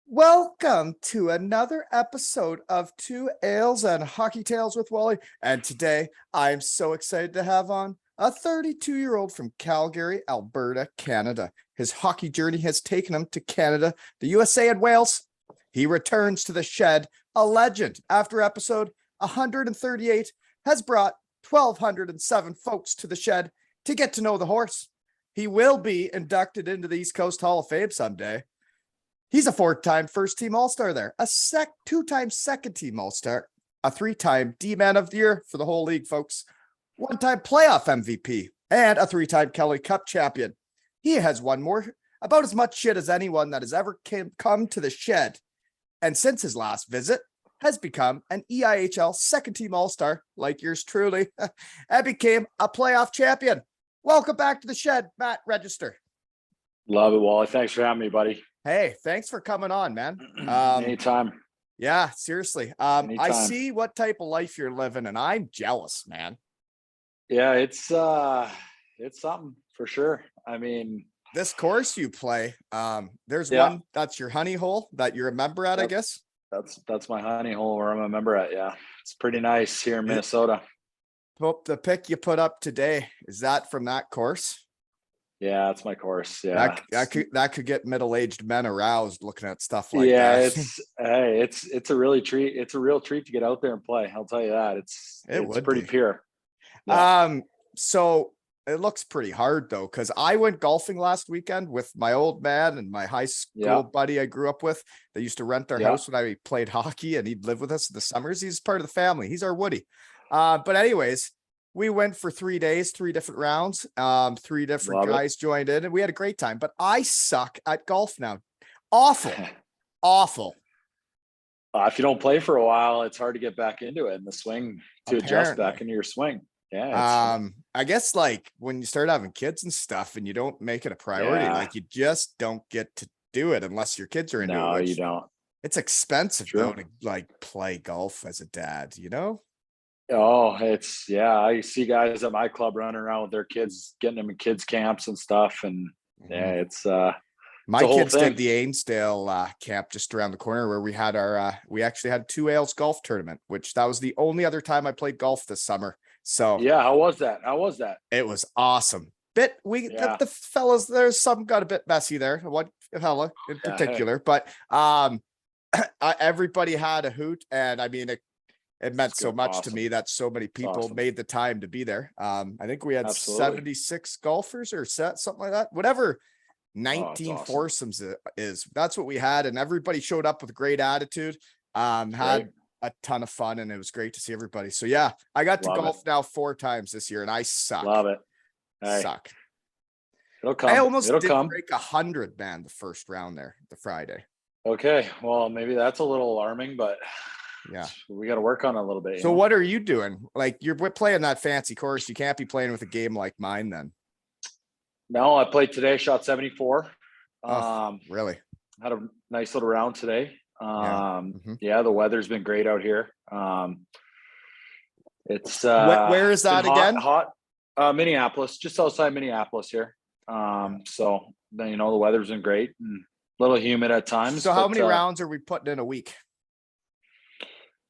Welcome to another episode of Two Ales and Hockey Tales with Wally. And today I'm so excited to have on a 32-year-old from Calgary, Alberta, Canada. His hockey journey has taken him to Canada, the USA, and Wales. He returns to the shed, a legend, after episode 138 has brought 1,207 folks to the shed to get to know the horse. He will be inducted into the East Coast Hall of Fame someday. He's a four-time first-team All-Star there, a two-time second-team All-Star, a three-time D-Man of the Year for the whole league, folks, one-time playoff MVP, and a three-time Kelly Cup champion. He has won about as much shit as anyone that has ever come to the shed, and since his last visit, has become an EIHL second-team All-Star, like yours truly, and became a playoff champion. Welcome back to the shed, Matt Register. Love it, Wally. Thanks for having me, buddy. Hey, thanks for coming on, man. Anytime. Yeah, seriously. I see what type of life you're living, and I'm jealous, man. Yeah, it's something for sure. I mean, this course you play, there's one that's your honey hole that you're a member at, I guess. That's my honey hole where I'm a member at. Yeah, it's pretty nice here in Minnesota. Hope the pick you put up today, is that from that course? Yeah, that's my course. Yeah, that could get middle-aged men aroused looking at stuff like that. Yeah, it's a really treat. It's a real treat to get out there and play. I'll tell you that. It's pretty pure. Yeah. So it looks pretty hard though, because I went golfing last weekend with my old man and my high school buddy I grew up with. They used to rent our house when I played hockey, and he'd live with us in the summers. He's part of the family. He's our Woody. But anyways, we went for 3 days, 3 different rounds. 3 different guys joined in, and we had a great time. But I suck at golf now. Awful. If you don't play for a while, it's hard to get back into it and the swing to adjust back into your swing. Yeah. I guess like when you start having kids and stuff, and you don't make it a priority, like you just don't get to do it unless your kids are into it. No, you don't. It's expensive though to like play golf as a dad, you know? Oh, I see guys at my club running around with their kids, getting them in kids camps and stuff. And my kids did the Ainsdale camp just around the corner where we had we actually had 2 Ales golf tournament, which that was the only other time I played golf this summer. So yeah, how was that? It was awesome. The fellas, there's some got a bit messy there. One fella in particular, but everybody had a hoot, and I mean it meant so much to me that so many people made the time to be there. I think we had 76 golfers or something like that. Whatever 19 foursomes is, that's what we had. And everybody showed up with a great attitude, had a ton of fun, and it was great to see everybody. So yeah, I got to golf now 4 times this year, and I suck. Love it. Suck. It'll come. I almost didn't break 100, man, the first round there, the Friday. Okay. Well, maybe that's a little alarming, but yeah, we got to work on it a little bit. So what are you doing? Like, you're playing that fancy course. You can't be playing with a game like mine then. No, I played today, shot 74. Really? Had a nice little round today. The weather's been great out here. It's where is that again? Hot. Minneapolis, just outside Minneapolis here. So then, the weather's been great and a little humid at times. So how many rounds are we putting in a week?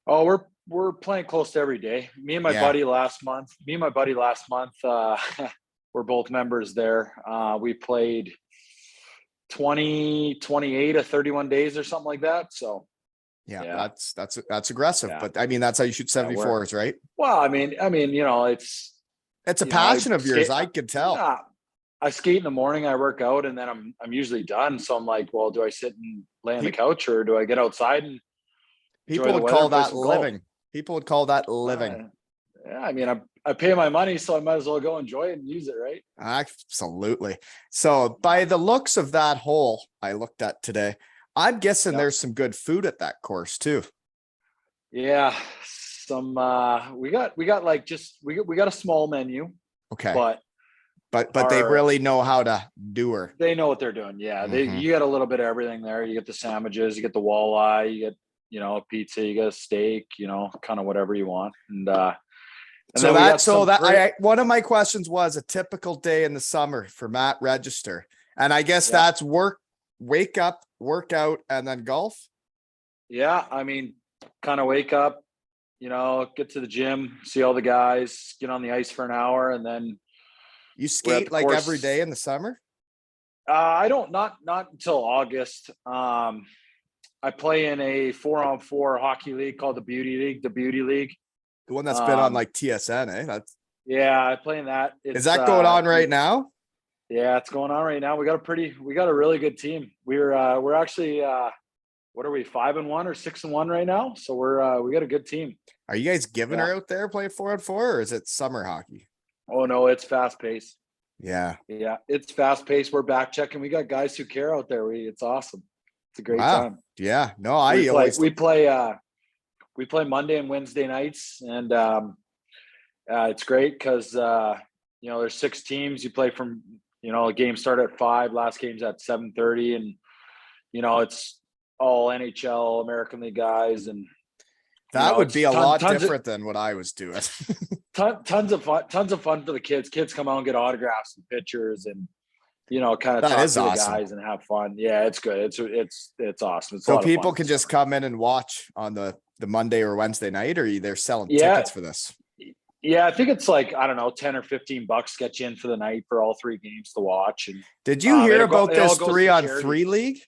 Oh, we're playing close to every day. Me and my buddy last month, we're both members there. We played 28 of 31 days or something like that. So that's aggressive, but I mean, that's how you shoot 74s, right? Well, I mean, it's a passion of yours. I could tell. Yeah, I skate in the morning, I work out, and then I'm usually done. So I'm like, well, do I sit and lay on the couch, or do I get outside and people would call that living. People would call that living. I mean, I pay my money, so I might as well go enjoy it and use it, right? Absolutely. So by the looks of that hole I looked at today, I'm guessing there's some good food at that course too. Yeah, some we got like we got a small menu. Okay. But they really know how to do her. They know what they're doing. Yeah. You got a little bit of everything there. You get the sandwiches, you get the walleye, you get a pizza, you get a steak, kind of whatever you want. And one of my questions was a typical day in the summer for Matt Register. And I guess that's work wake up, work out, and then golf? Yeah, I mean, kind of wake up, get to the gym, see all the guys, get on the ice for an hour, and then You we're at skate the like every day course. in the summer? I don't not until August. I play in a 4-on-4 hockey league called the Beauty League. The one that's been on Um, like TSN, eh? yeah, I play in that. Is It's that going on right now? yeah, it's going on right now. We got a really good team. We're actually what are we, 5-1 or 6-1 right now? So we got a good team. Are you guys giving Yeah. her out there playing 4-on-4, or is it summer hockey? Oh no, it's fast paced. Yeah. Yeah, it's fast paced. We're back checking. We got guys who care out there. It's awesome. It's a great Wow. time. Yeah. No, We play Monday and Wednesday nights, and it's great because there's 6 teams. You play from a game start at 5, last game's at 7:30, and it's all NHL, American League guys, and that would it's be a lot tons different than what I was doing. tons of fun for the kids. Kids come out and get autographs and pictures, and kind of That talk is to the awesome. guys and have fun. Yeah, it's good. It's awesome. It's a So lot of people fun can this just summer. come in and watch on the Monday or Wednesday night, or they're selling Yeah, tickets for this? yeah. I think it's like, I don't know, $10 or $15 get you in for the night for all 3 games to watch. And Did you hear about it all this goes to 3-on-3 charity. league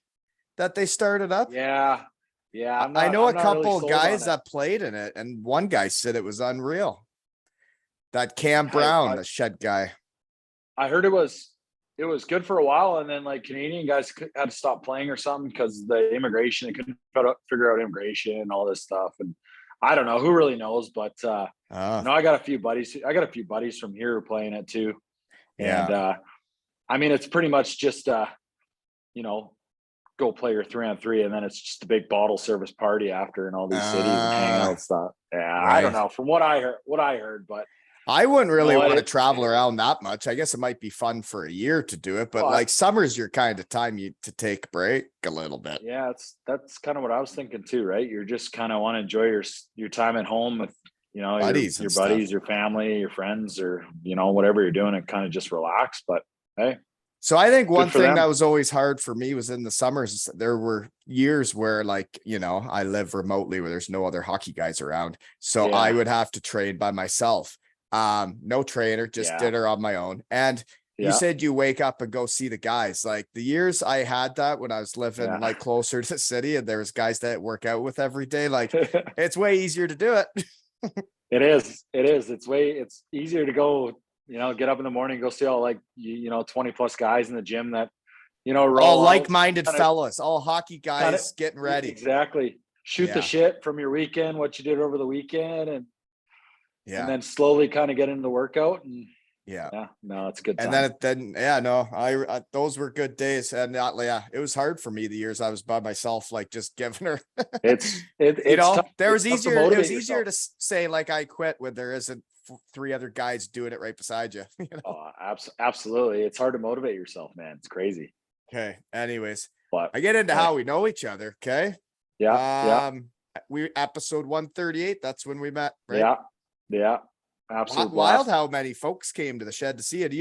that they started up? Yeah, yeah. I know a I'm not really couple sold on guys it. that played in it, and one guy said it was unreal. That Cam I, Brown, I the shed guy. I heard it was good for a while, and then like Canadian guys had to stop playing or something because the immigration, they couldn't figure out immigration and all this stuff. And I don't know, who really knows, but I got a few buddies. I got a few buddies from here who are playing it too. And Yeah. I mean, it's pretty much just go play your 3-on-3, and then it's just a big bottle service party after in all these cities and hang out and stuff. Yeah, I don't Right. know, from what I heard, but I wouldn't really what want to it travel around that much. I guess it might be fun for a year to do it, but well, like summer's your kind of time to take a break a little bit. yeah, that's kind of what I was thinking too, right? You're just kind of want to enjoy your time at home with Buddies your and stuff. buddies, your family, your friends, or whatever you're doing, and kind of just relax. But hey, So I think one for thing them. that was always hard for me was in the summers. There were years where I live remotely where there's no other hockey guys around. So I Yeah. would have to train by myself. No trainer, just Yeah. did her on my own. And you Yeah. said you wake up and go see the guys. Like the years I had that when I was living Yeah. like closer to the city, and there was guys that work out with every day. Like it's way easier to do it. It is. It's easier to go, get up in the morning, go see all 20 plus guys in the gym that, roll All out, like-minded kinda- fellas, all hockey kinda- guys getting ready. Exactly. Shoot the Yeah. shit from your weekend, what you did over the weekend, and Yeah. then slowly kind of get into the workout. And Yeah. no, it's a good And time. then yeah, no, I those were good days. And it was hard for me the years I was by myself, like just giving her, It's tough. there was It's tough to easier. It motivate was easier yourself. to say like I quit when there isn't 3 other guys doing it right beside you. Oh, absolutely. It's hard to motivate yourself, man. It's crazy. Okay. Anyways, But I get into hey, how we know each other. Okay. yeah, We episode 138. That's when we met, right? yeah. Absolute Wild blast. how many folks came to the shed to see it.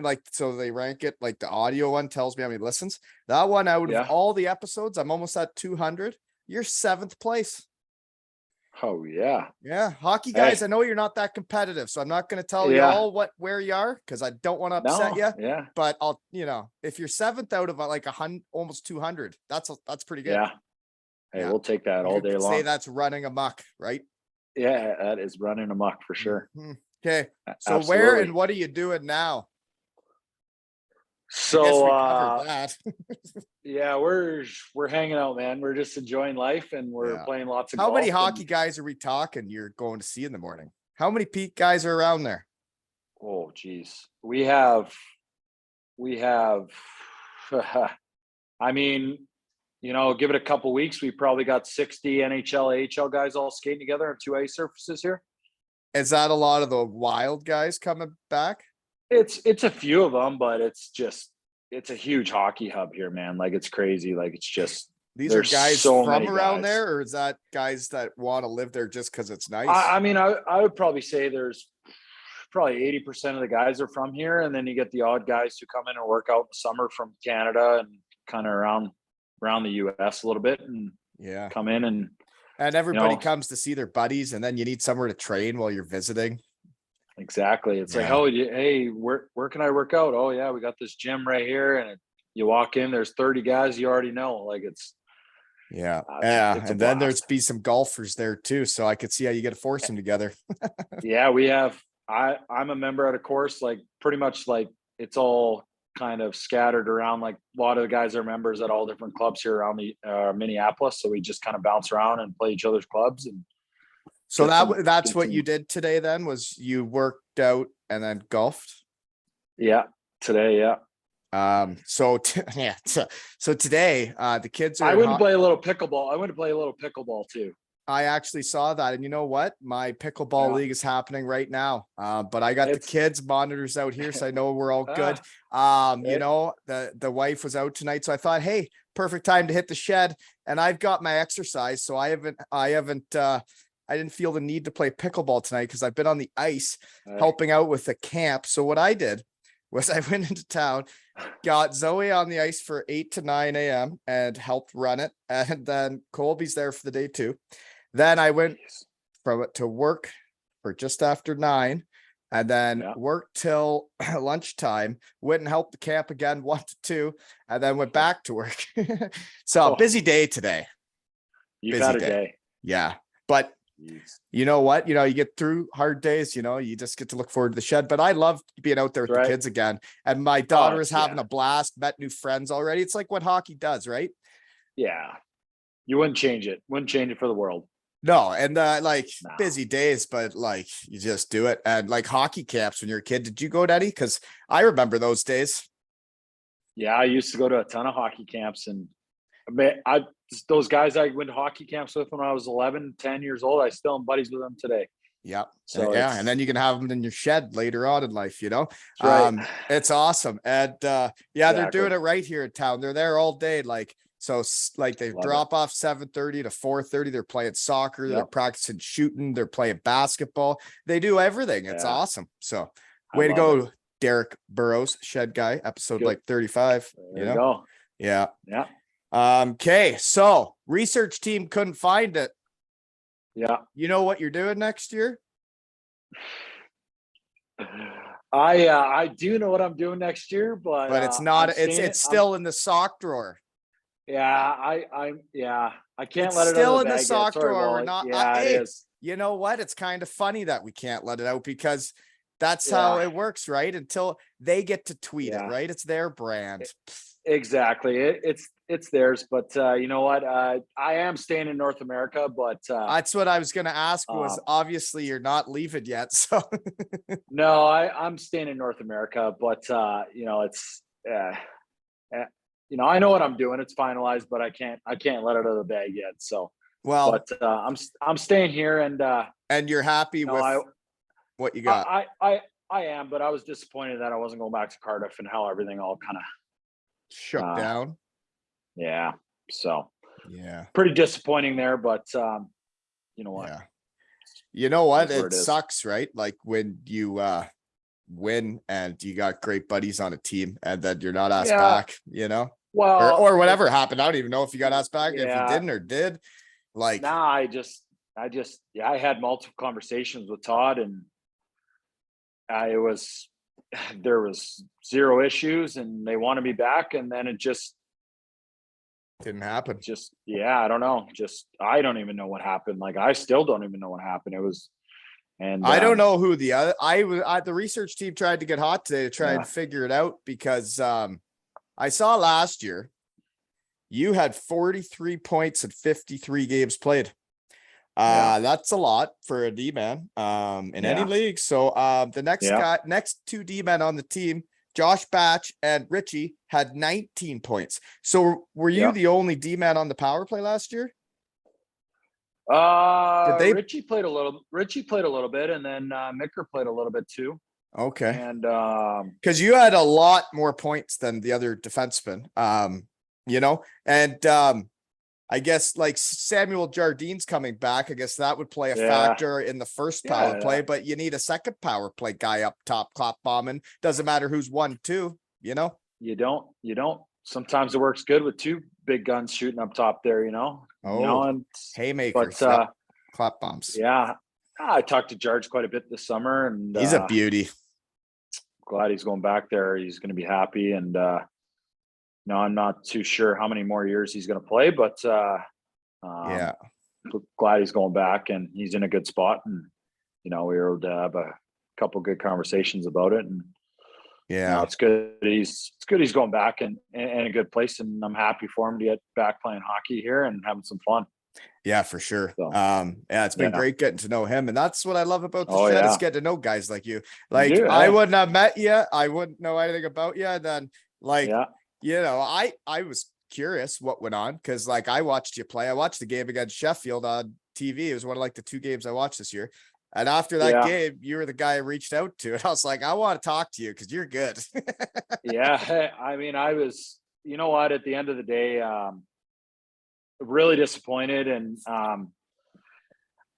Like, so they rank it, like the audio one tells me how many listens. That one out Yeah. of all the episodes, I'm almost at 200. You're 7th place. Oh yeah. Yeah. Hockey Hey. guys, I know you're not that competitive, so I'm not going to tell Yeah. y'all where you are because I don't want to upset you. Yeah. But I'll, if you're 7th out of like 100, almost 200, that's pretty good. Yeah. Hey, Yeah. we'll take that all You day could long. say that's running amok, right? Yeah, that is running amok for sure. Mhm. Okay. So where Absolutely. and what are you doing now? I guess So we covered that. yeah, we're hanging out, man. We're just enjoying life, and we're Yeah. playing lots of How golf. many hockey guys are we talking you're going to see in the morning? How many peak guys are around there? Oh geez. We have I mean, give it a couple weeks, we probably got 60 NHL, AHL guys all skating together on 2 ice surfaces here. Is that a lot of the wild guys coming back? It's a few of them, but it's a huge hockey hub here, man. Like it's crazy. Like it's just These are there's guys so from many around guys. there, or is that guys that want to live there just because it's nice? I mean, I would probably say there's probably 80% of the guys are from here, and then you get the odd guys who come in and work out in the summer from Canada and kind of around the US a little bit and Yeah. come in and everybody know, comes to see their buddies, and then you need somewhere to train while you're visiting. exactly. It's like, Yeah. oh, hey, where can I work out? Oh yeah, we got this gym right here, and you walk in, there's 30 guys you already know. Like Yeah. it's a And then there's blast. be some golfers there too. So I could see how you get to force them together. Yeah, we have. I'm a member at a course, like pretty much like it's all kind of scattered around. Like a lot of the guys are members at all different clubs here around the Minneapolis, so we just kind of bounce around and play each other's clubs and So that's get what you some. did today then, was you worked out and then golfed? Yeah, today, yeah. Yeah. So today, the kids are I in went to play a little pickleball. I went to play a little pickleball too. I actually saw that, and you know what? My pickleball Yeah. league is happening right now. But I got the kids monitors out here, so I know we're all good. You know, the wife was out tonight, so I thought, hey, perfect time to hit the shed. And I've got my exercise, so I didn't feel the need to play pickleball tonight because I've been on the ice helping out with the camp. So what I did was I went into town, got Zoe on the ice for 8 to 9 a.m. and helped run it. And then Colby's there for the day too. Then I went from it to work for just after 9, and then worked till lunchtime, went and helped the camp again 1 to 2, and then went back to work. So busy day today. You've had a day. Yeah. But you know what? You get through hard days, you just get to look forward to the shed. But I love being out there with the kids again. And my daughter is having a blast, met new friends already. It's like what hockey does, right? Yeah. You wouldn't change it. Wouldn't change it for the world. No. And busy days, but like you just do it. And like hockey camps when you're a kid, did you go to any? Because I remember those days. Yeah, I used to go to a ton of hockey camps, and those guys I went to hockey camps with when I was 11, 10 years old, I still am buddies with them today. Yep. So yeah, and then you can have them in your shed later on in life, right. It's awesome. And they're doing it right here in town. They're there all day. They drop off 7:30 to 4:30. They're playing soccer, they're practicing shooting, they're playing basketball. They do everything. It's awesome. So way to go, Derek Burrows, shed guy, episode 35. There you go. Yeah. Yeah. Okay, so research team couldn't find it. Yeah. You know what you're doing next year? I do know what I'm doing next year, but it's not. It's still in the sock drawer. Yeah, I can't let it still out in the sock drawer. We're not. It is. You know what? It's kind of funny that we can't let it out because that's how it works, right? Until they get to tweet it, right? It's their brand. Exactly. It's theirs, but you know what? I am staying in North America, but that's what I was going to ask. Was obviously you're not leaving yet, so no, I'm staying in North America, but it's I know what I'm doing. It's finalized, but I can't let it out of the bag yet. So but I'm staying here, and you're happy with what you got. I am, but I was disappointed that I wasn't going back to Cardiff and how everything all kind of shook down. Yeah. So yeah, pretty disappointing there, but you know what? Yeah. You know what? It sucks, right? Like when you win and you got great buddies on a team and then you're not asked back, Well, or whatever happened. I don't even know if you got asked back, if you didn't or did. Like, I had multiple conversations with Todd, and there was zero issues, and they wanted me back, and then it just didn't happen. I don't know. I don't even know what happened. Like, I still don't even know what happened. It was, and I don't know who the other, the research team tried to get hot today to try and figure it out because I saw last year you had 43 points in 53 games played. That's a lot for a D-man in any league. So the next two D-men on the team, Josh Batch and Richie, had 19 points. So were you the only D-man on the power play last year? Richie played a little bit, and then Micker played a little bit too. Okay. And because you had a lot more points than the other defensemen, and I guess like Samuel Jardine's coming back. I guess that would play a factor in the first power play, but you need a second power play guy up top, clock bombing. Doesn't matter who's 1-2, You don't. sometimes it works good with two big guns shooting up top there, and Haymakers, but clap bombs. yeah, I talked to George quite a bit this summer, and He's a beauty. glad he's going back there. He's going to be happy, and I'm not too sure how many more years he's going to play, but Yeah. glad he's going back, and he's in a good spot, and we were able to have a couple good conversations about it, and Yeah. it's good. It's good he's going back and in a good place, and I'm happy for him to get back playing hockey here and having some fun. Yeah, for sure. So, yeah, it's been great getting to know him. And that's what I love about the Oh, shed is yeah. getting to know guys like you. Like do, I eh? wouldn't have met you. I wouldn't know anything about you. And then Yeah. I was curious what went on because like I watched you play. I watched the game against Sheffield on TV. It was one of like the 2 games I watched this year. And after that Yeah. game, you were the guy I reached out to. And I was like, I want to talk to you because you're good. Yeah. I mean, I was, at the end of the day, really disappointed. And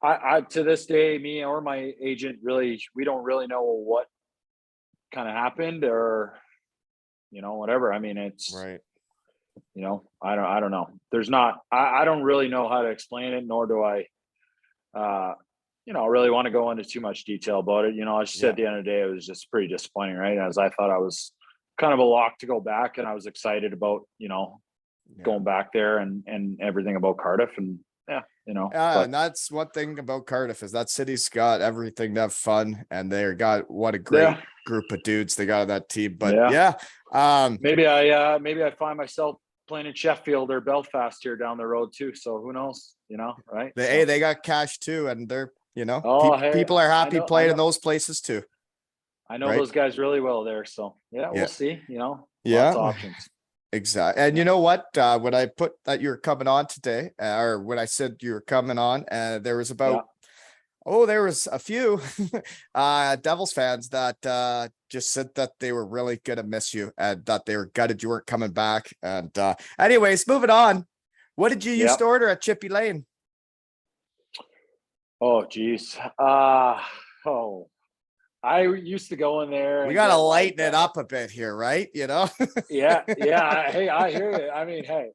I to this day, me or my agent we don't really know what kind of happened or, whatever. I mean, it's, Right. I don't know. There's not, I don't really know how to explain it, nor do I, really want to go into too much detail about it. I just said at the end of the day, it was just pretty disappointing, right? As I thought I was kind of a lock to go back, and I was excited about, going back there and everything about Cardiff, and and that's one thing about Cardiff is that city's got everything to have fun, and they got what a great group of dudes they got on that team. But maybe I find myself playing in Sheffield or Belfast here down the road too. So who knows? Right? They got cash too, and they're hey, people are happy I know- playing in those places too. I know right? those guys really well there. So we'll see. Yeah. Lots of options. Exactly. And you know what? When I put that you were coming on today, or when I said you were coming on, there was there was a few Devils fans that just said that they were really gonna miss you and that they were gutted you weren't coming back. And anyways, moving on. What did you used to order at Chippy Lane? Oh, geez. I used to go in there. We got to lighten it up a bit here, right? Yeah. Hey, I hear you. I mean, hey,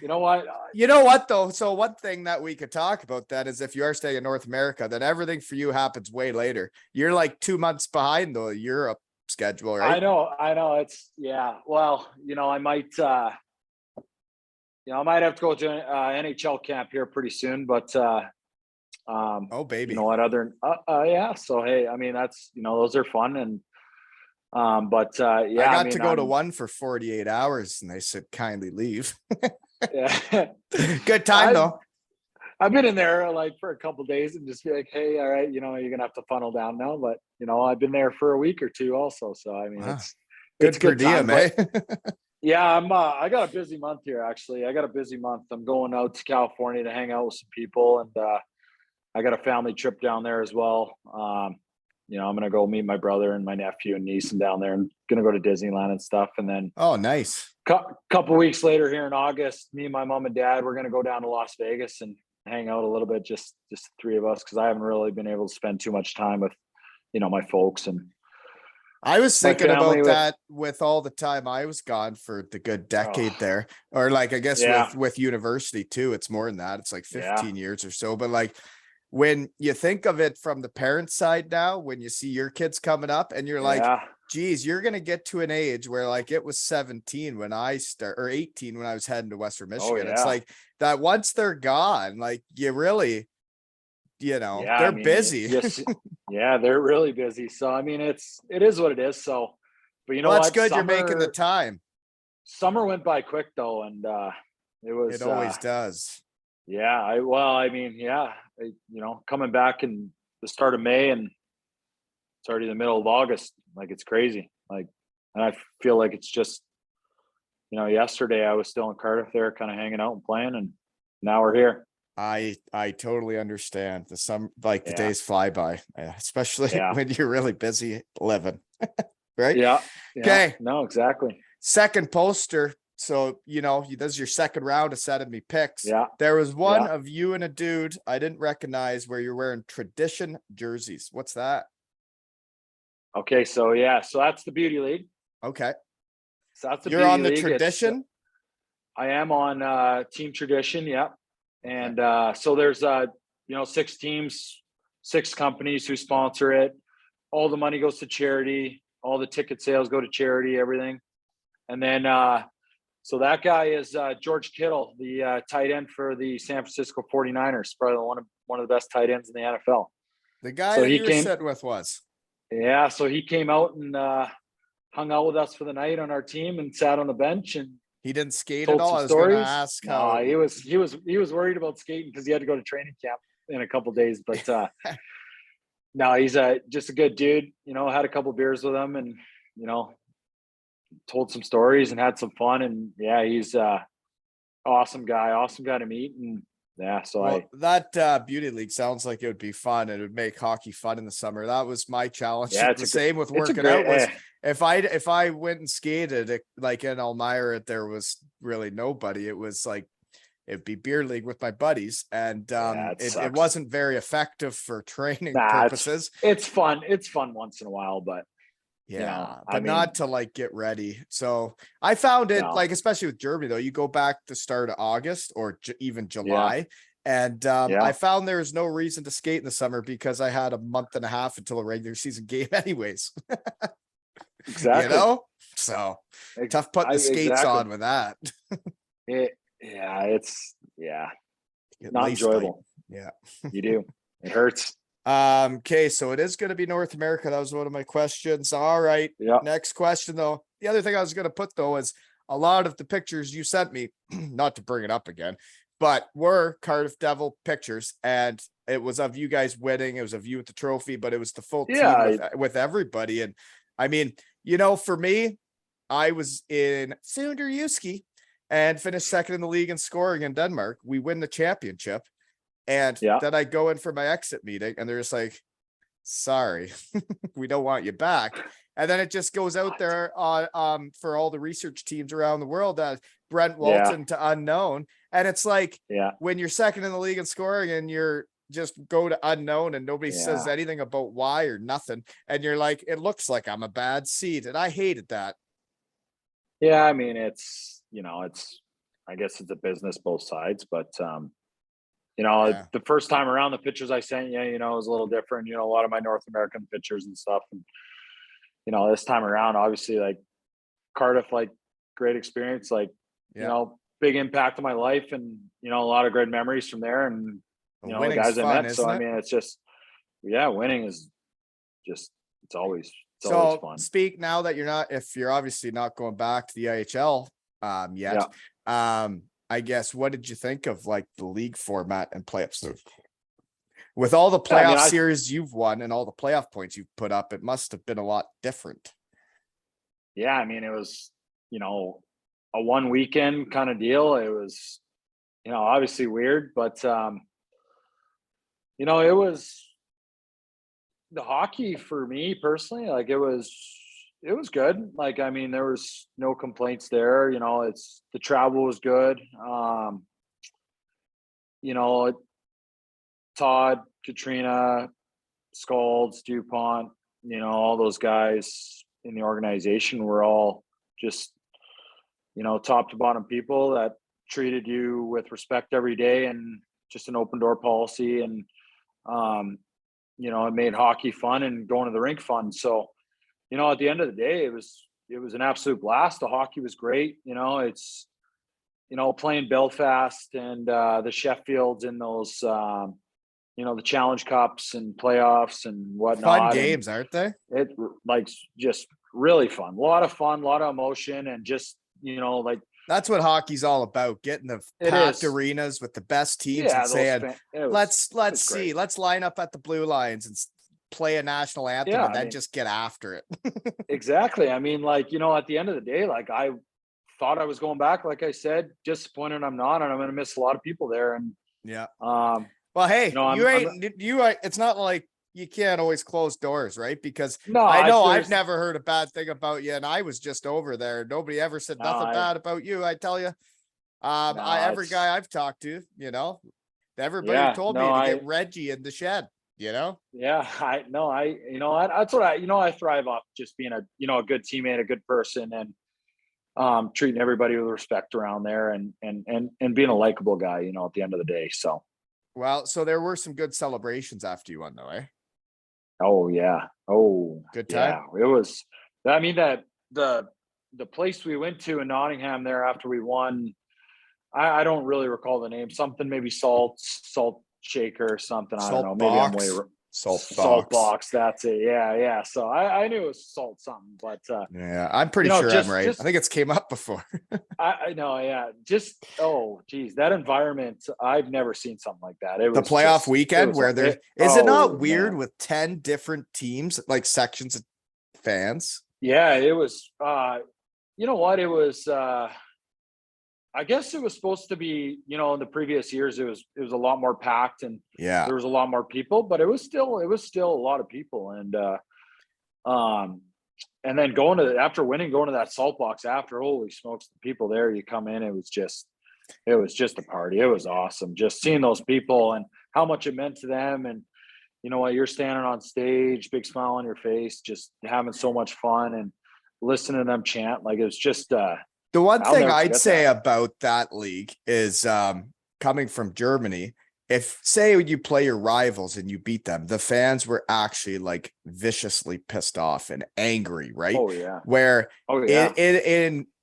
you know what? You know what though? So one thing that we could talk about that is if you are staying in North America, then everything for you happens way later. You're like 2 months behind the Europe schedule, right? I know. It's well, I might I might have to go to an NHL camp here pretty soon, but oh baby. You know what, so hey, I mean, that's those are fun, and I got to go to one for 48 hours and they said kindly leave. Yeah. Good time though. I've been in there like for a couple days and just be like, hey, all right, you're gonna have to funnel down now, but I've been there for a week or two also, so I mean, it's good time, eh? Yeah, I got a busy month here. Actually, I got a busy month. I'm going out to California to hang out with some people, and I got a family trip down there as well. I'm gonna go meet my brother and my nephew and niece and down there, and gonna go to Disneyland and stuff. And then oh, nice. Couple weeks later here in August, me and my mom and dad, we're gonna go down to Las Vegas and hang out a little bit, just the 3 of us, because I haven't really been able to spend too much time with my folks. And I was thinking about that with all the time I was gone for the good decade there, or like I guess with university too, it's more than that. It's like 15 years or so. But like when you think of it from the parent side now, when you see your kids coming up and you're like, geez, you're going to get to an age where like it was 17 when I or 18 when I was heading to Western Michigan. It's like that once they're gone, like you really, they're busy. They're really busy. So, I mean, it is what it is. So, but that's good. You're making the time. Summer went by quick though. And it always does. Yeah. Coming back in the start of May and it's already the middle of August. Like it's crazy. Like, and I feel like it's just, yesterday I was still in Cardiff there, kind of hanging out and playing, and now we're here. I totally understand. The days fly by, especially when you're really busy living. Right? Yeah. Okay. No, exactly. Second poster. So, this is your second round of sending me pics. Yeah. There was one of you and a dude I didn't recognize where you're wearing tradition jerseys. What's that? Okay. So, so that's the Beauty League. Okay. So that's you're on the tradition. I am on Team Tradition. Yeah. And so there's 6 teams, 6 companies who sponsor it. All the money goes to charity. All the ticket sales go to charity, everything. And then so that guy is George Kittle, the tight end for the San Francisco 49ers, probably one of the best tight ends in the NFL. The guy So that he you were came, sitting with was. yeah. So he came out and hung out with us for the night on our team and sat on the bench and He didn't skate at told all. some I was going to stories. ask No, how. he was worried about skating because he had to go to training camp in a couple of days. But no, he's just a good dude. Had a couple beers with him and told some stories and had some fun. And yeah, he's awesome guy to meet. And yeah, so that beauty league sounds like it would be fun. And it would make hockey fun in the summer. That was my challenge. Yeah, the same with working out was if I went and skated like in Elmira, there was really nobody. It was like it'd be beer league with my buddies, and it wasn't very effective for training purposes. It's fun. It's fun once in a while, but but not to like get ready. So I found it like, especially with Germany though, you go back to start of August or even July. And I found there was no reason to skate in the summer because I had a month and a half until a regular season game anyways. Exactly. So tough putting the skates on with that. It's not enjoyable. Yeah. You do. It hurts. Okay, so it is going to be North America. That was one of my questions. All right. Yeah. Next question though. The other thing I was going to put though is a lot of the pictures you sent me, not to bring it up again, but were Cardiff Devil pictures, and it was of you guys winning. It was of you with the trophy, but it was the full team with everybody. And I mean, for me, I was in Sunderjyski and finished second in the league in scoring in Denmark. We win the championship. And then I go in for my exit meeting and they're just like, sorry, we don't want you back. And then it just goes out there for all the research teams around the world that Brent Walton to unknown. And it's like, when you're second in the league in scoring and you're just go to unknown and nobody says anything about why or nothing. And you're like, it looks like I'm a bad seed. And I hated that. Yeah. I mean, I guess it's a business, both sides, but the first time around, the pictures I sent you, it was a little different, a lot of my North American pictures and stuff. And, this time around, obviously, like Cardiff, like great experience, like, big impact on my life and, a lot of great memories from there. And, the guys I met. So, I mean, it's just, winning is just, it's always fun. Speak now that if you're obviously not going back to the IHL yet. I guess, what did you think of like the league format and playoffs? With all the playoff series you've won and all the playoff points you've put up, it must have been a lot different. Yeah, I mean, it was, a one weekend kind of deal. It was, obviously weird, but it was the hockey for me personally, like it was good. Like, I mean, there was no complaints there. It's the travel was good. Todd, Katrina, Scalds, DuPont, all those guys in the organization were all just, top to bottom people that treated you with respect every day and just an open door policy. And, it made hockey fun and going to the rink fun. So, at the end of the day, it was an absolute blast. The hockey was great. It's, playing Belfast and the Sheffields in those, the Challenge Cups and playoffs and whatnot. Fun games, aren't they? It like just really fun. A lot of fun, a lot of emotion, and just, like that's what hockey's all about, getting the packed arenas with the best teams and saying, let's see, let's line up at the blue lines and play a national anthem and then just get after it. Exactly. I mean, like, at the end of the day, like I thought I was going back, like I said, disappointed I'm not, and I'm going to miss a lot of people there. And well, hey, it's not like you can't always close doors, right? Because I've never heard a bad thing about you, and I was just over there. Nobody ever said nothing bad about you. I tell you, every guy I've talked to, everybody told me to get Reggie in the shed. That's what I thrive off, just being a good teammate, a good person. And treating everybody with respect around there, and being a likable guy, at the end of the day. So, Well, so there were some good celebrations after you won, though, eh? oh yeah, oh Good time. yeah, it was. I mean that the place we went to in Nottingham there after we won, I don't really recall the name. Something maybe salt shaker or something. I don't know. Salt Maybe I'm way box. Salt salt box. box. That's it. Yeah, yeah. So I knew it was salt something, but Yeah, I'm pretty sure I'm right. I just think it's came up before. I know. Yeah, just geez, that environment. I've never seen something like that. It The was playoff just. It weekend was. where there's is it not Oh weird man. with 10 different teams, like sections of fans? Yeah, it was. You know what? It was. I guess it was supposed to be, in the previous years, it was a lot more packed and Yeah. there was a lot more people, but it was still a lot of people. Um, and then after winning, going to that salt box after, holy smokes, the people there, you come in, it was just a party. It was awesome. Just seeing those people and how much it meant to them. And you know what, you're standing on stage, big smile on your face, just having so much fun and listening to them chant. Like it was just, The one I'll thing never I'd forget say that. about that league is coming from Germany, if say you play your rivals and you beat them, the fans were actually like viciously pissed off and angry, right? Oh yeah. Where Oh in yeah.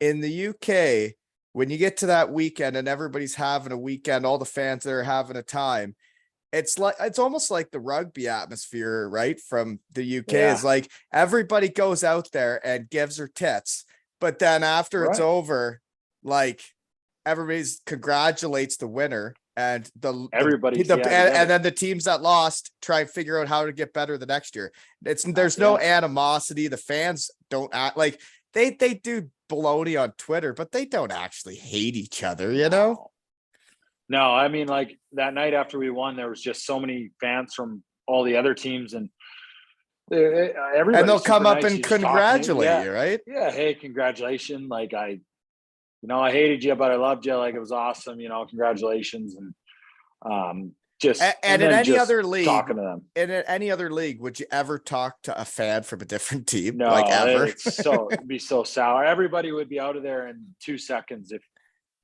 in the UK, when you get to that weekend and everybody's having a weekend, all the fans that are having a time, it's almost like the rugby atmosphere, right? From the UK is Yeah. like everybody goes out there and gives her tits, but then after it's Right. over, like everybody's congratulates the winner and Everybody's and together. then the teams that lost try and figure out how to get better the next year. There's no Yeah. animosity. The fans don't act like they do baloney on Twitter, but they don't actually hate each other, you know? No. No, I mean, like that night after we won, there was just so many fans from all the other teams, and And they'll everybody's come super up nice. and You just talking, congratulate yeah, you, right? yeah. Hey, congratulations! Like I hated you, but I loved you. Like it was awesome. Congratulations, and And and in then any just other league, talking to them. and in any other league, would you ever talk to a fan from a different team? Like No, ever? it'd be so sour. Everybody would be out of there in 2 seconds if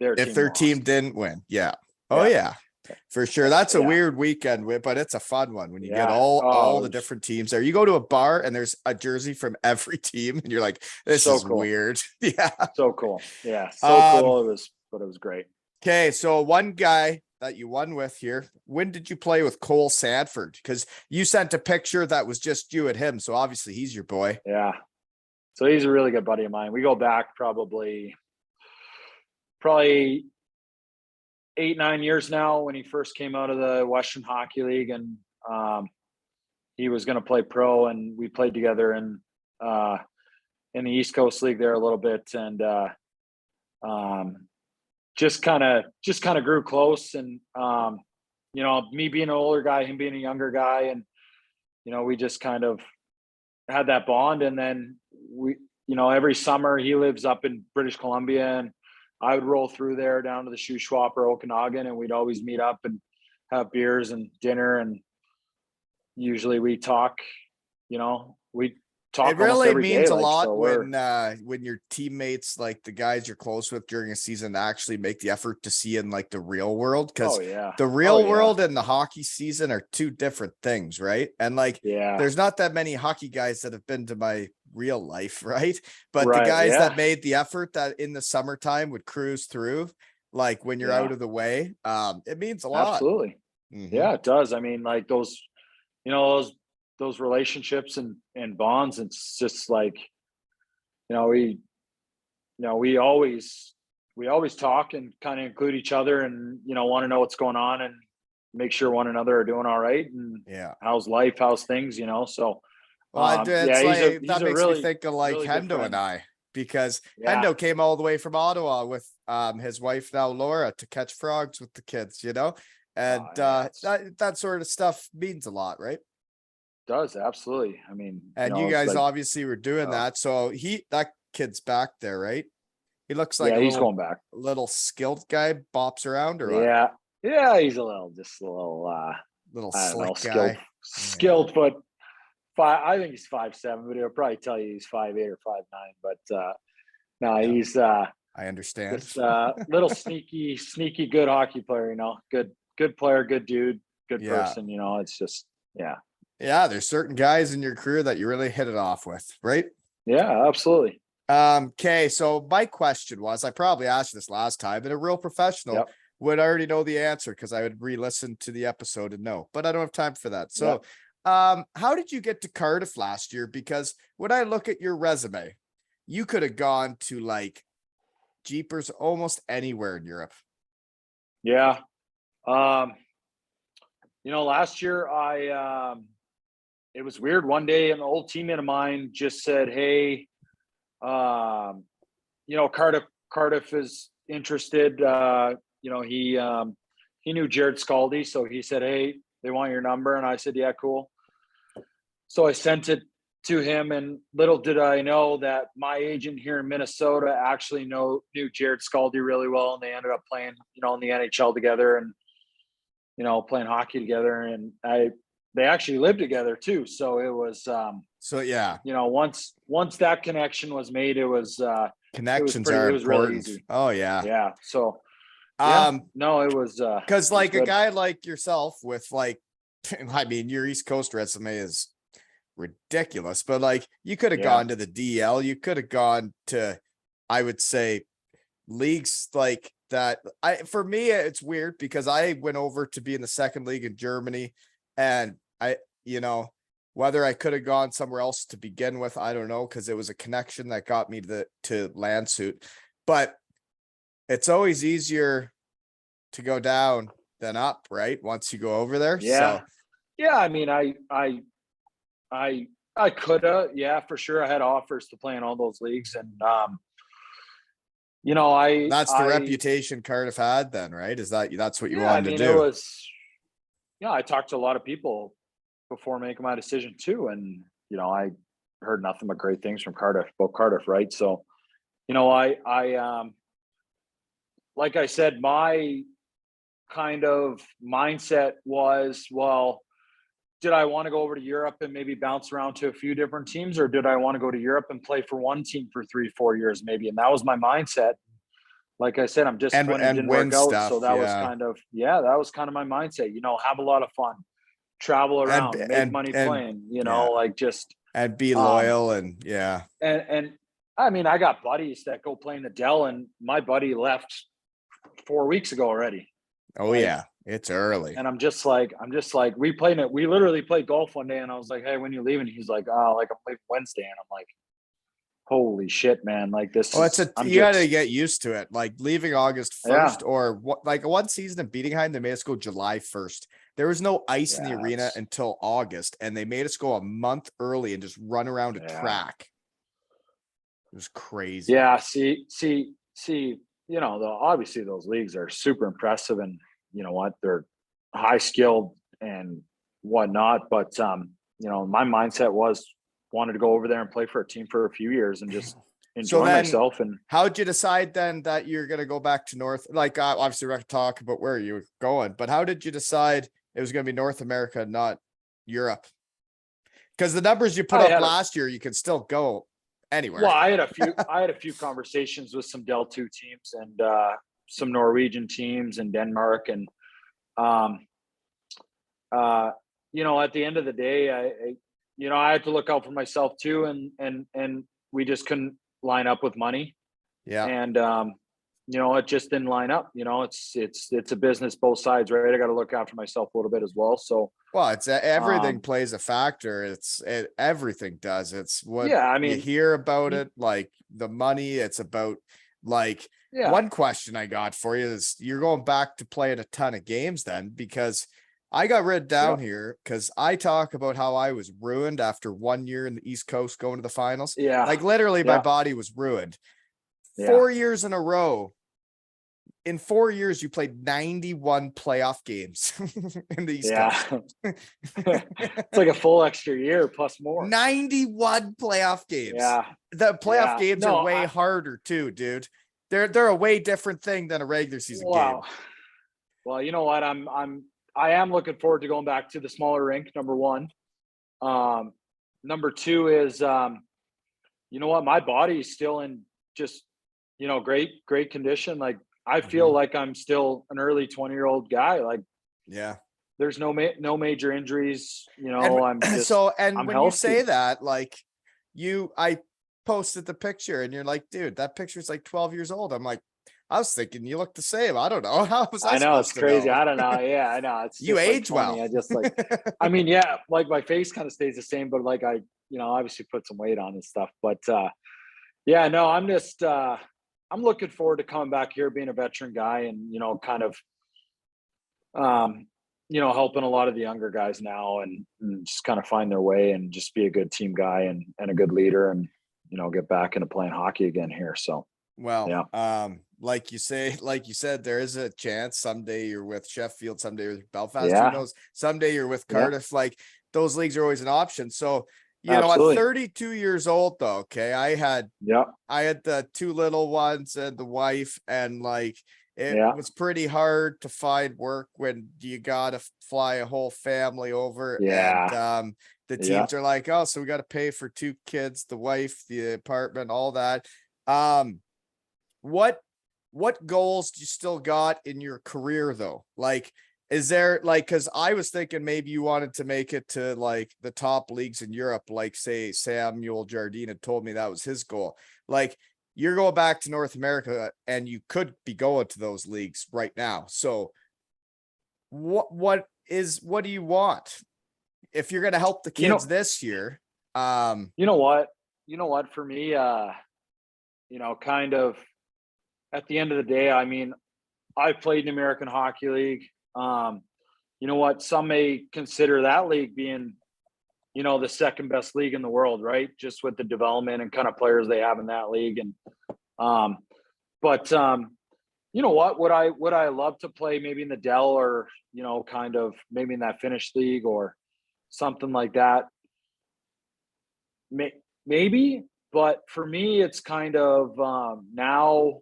their If team their team lost. didn't win. Yeah. Oh Yeah, yeah. For sure. That's a yeah, weird weekend, but it's a fun one when you get yeah. all Oh, it the was different teams there. You go to a bar and there's a jersey from every team, and you're like, this so is cool. weird. Yeah. So cool. Yeah, so Um, cool. It was great. okay, so one guy that you won with here, when did you play with Cole Sanford? Because you sent a picture that was just you and him, so obviously he's your boy. Yeah. So he's a really good buddy of mine. We go back probably 8, 9 years now when he first came out of the Western Hockey League, and he was going to play pro, and we played together in the East Coast League there a little bit, and um, just kind of grew close, and me being an older guy, him being a younger guy, and we just kind of had that bond. And then every summer he lives up in British Columbia, and I would roll through there down to the Shuswap or Okanagan, and we'd always meet up and have beers and dinner, and usually we It talk almost really every day, means a like, lot so we're. when your teammates, like the guys you're close with during a season, actually make the effort to see in like the real world, because Oh yeah. the Oh real yeah. world and the hockey season are two different things, right? And like Yeah. there's not that many hockey guys that have been to my real life, right? But the Right. guys that Yeah. made the effort that in the summertime would cruise through, like when you're out Yeah. of the way, it means a lot. Absolutely. Mhm. Yeah, it does. I mean, like those relationships and bonds. It's just like, we we always talk and kind of include each other, and want to know what's going on and make sure one another are doing all right, and Yeah. how's life, how's things, so Well, yeah, it's he's a like he's that a makes me really, think of like really good Hendo and friend. I, because Yeah. Hendo came all the way from Ottawa with his wife now Laura to catch frogs with the kids, and Yeah, it's that sort of stuff means a lot, right? does, absolutely. I mean, And you it's guys like, obviously were doing uh, that, so that kid's back there, right? He looks like yeah, a he's going back. little skilled guy, bops around or what? Yeah. Yeah, he's just a little, Little I don't know, slick skilled, guy. Yeah. skilled foot. I think he's 5'7", but he'll probably tell you he's 5'8" or 5'9". But No, Yeah, he's I understand. this little sneaky good hockey player, good player, good dude, good Yeah. person, it's just, yeah. Yeah, there's certain guys in your career that you really hit it off with, right? Yeah, absolutely. Okay, so my question was, I probably asked you this last time, but a real professional Yep. would already know the answer because I would re-listen to the episode and know, but I don't have time for that. So, Yep. how did you get to Cardiff last year? Because when I look at your resume, you could have gone to like Jeepers almost anywhere in Europe. Yeah. Um, last year it was weird. One day an old teammate of mine just said, "Hey, Cardiff is interested." He knew Jared Scaldi, so he said, "Hey, they want your number," and I said, "Yeah, cool." So I sent it to him, and little did I know that my agent here in Minnesota actually knew Jared Scaldi really well, and they ended up playing, in the NHL together, and playing hockey together, and they actually lived together too. So it was, So yeah, once that connection was made, it was connections are it was really important. easy. Oh yeah. Yeah. So yeah, no, it was Because it was like a good. guy like yourself with like, I mean, your East Coast resume is ridiculous, but like you could have Yeah. gone to the DL, you could have gone to, I would say, leagues like that. For me, it's weird because I went over to be in the second league in Germany, and you know, whether I could have gone somewhere else to begin with, I don't know, because it was a connection that got me to Landshut. But it's always easier to go down than up, right? Once you go over there. Yeah. So Yeah. I mean, I could have, yeah, for sure. I had offers to play in all those leagues, and that's the I reputation Cardiff had then, right? That's what you yeah, I wanted to mean, it do? was, yeah, I talked to a lot of people before making my decision too, and I heard nothing but great things from Cardiff, right? So, I like I said, my kind of mindset was, well, did I want to go over to Europe and maybe bounce around to a few different teams, or did I want to go to Europe and play for one team for 3-4 years maybe? And that was my mindset. Like I said, I'm disappointed it And didn't win work out. So stuff, that was yeah. kind of, yeah, that was kind of my mindset. Have a lot of fun, travel And around, make money playing. yeah, Like just and be um loyal, and yeah. and I mean, I got buddies that go play in the Dell, and my buddy left 4 weeks ago already. Oh Like, yeah, it's early. and I'm just like, we literally played golf one day, and I was like, "Hey, when you leaving?" He's like, "Oh, like I'm leaving Wednesday," and I'm like, "Holy shit, man! Like this Oh, is, I'm you got to just, get used to it. Like leaving August yeah, 1st, or what? Like one season in Bietigheim, they made us go July 1st. There was no ice in the yeah, arena until August, and they made us go a month early and just run around a yeah, track. It was crazy. yeah." See. Obviously those leagues are super impressive, and they're high skilled and whatnot. But my mindset was wanted to go over there and play for a team for a few years and just So enjoy then, myself. And how'd you decide then that you're gonna go back to North? Like, obviously, we're gonna talk about where you were going, but how did you decide it was gonna be North America, not Europe? Because the numbers you put I up had a last year, you can still go well, anywhere. I had a few conversations with some Del 2 teams and some Norwegian teams in Denmark, and um, at the end of the day, I had to look out for myself too, and we just couldn't line up with money, Yeah. and it just didn't line up. It's a business, both sides, right? I got to look after myself a little bit as well. So, Well, it's everything um, plays a factor. Everything does. It's what yeah, I you mean, hear about y- it, like the money. It's about like yeah, one question I got for you is you're going back to playing a ton of games then, because I got written yeah, down here because I talk about how I was ruined after 1 year in the East Coast going to the finals. yeah, Like literally my yeah, body was ruined. yeah. 4 years in a row. In 4 years, you played 91 playoff games in the East Yeah. Coast. It's like a full extra year plus more. 91 playoff games. Yeah. The playoff Yeah. games are No, way harder too, dude. They're a way different thing than a regular season game. wow. Well, you know what? I am looking forward to going back to the smaller rink, number one. Um, Number two is, you know what? My body is still in just great condition. Like I feel Mhm. like I'm still an early 20-year-old guy. Like Yeah. there's no major injuries. And I'm just so, and I'm when you say healthy. that, like I posted the picture and you're like, dude, that picture's like 12 years old. I'm like, I was thinking you look the same. I don't know. How was I I know it's supposed to crazy. know? I don't know. Yeah, I know. It's You just like age funny. well. I just like, I mean, yeah, like my face kind of stays the same, but like obviously put some weight on and stuff. But yeah, no, I'm just I'm looking forward to coming back here, being a veteran guy, and kind of um, helping a lot of the younger guys now, and just kind of find their way and just be a good team guy and a good leader, and get back into playing hockey again here. So Well, yeah, like you say, like you said, there is a chance someday you're with Sheffield, someday you're with Belfast, who yeah, knows? Someday you're with yeah, Cardiff. Like those leagues are always an option. So, at absolutely, 32 years old though, okay, yeah, I had the two little ones and the wife, and like it yeah, was pretty hard to find work when you gotta fly a whole family over. And yeah, the yeah. teams are like, oh, so we got to pay for two kids, the wife, the apartment, all that. Um, what goals do you still got in your career though? Like, is there like, because I was thinking maybe you wanted to make it to like the top leagues in Europe, like say Samuel Jardine had told me that was his goal. Like you're going back to North America and you could be going to those leagues right now. So what do you want if you're gonna help the You kids know, this year? you know what, for me, kind of at the end of the day, I mean, I've played in the American Hockey League. Um, you know what? Some may consider that league being, the second best league in the world, right? Just with the development and kind of players they have in that league. And um, but you know what? Would I love to play maybe in the Dell, or kind of maybe in that Finnish league or something like that? Maybe, but for me, it's kind of now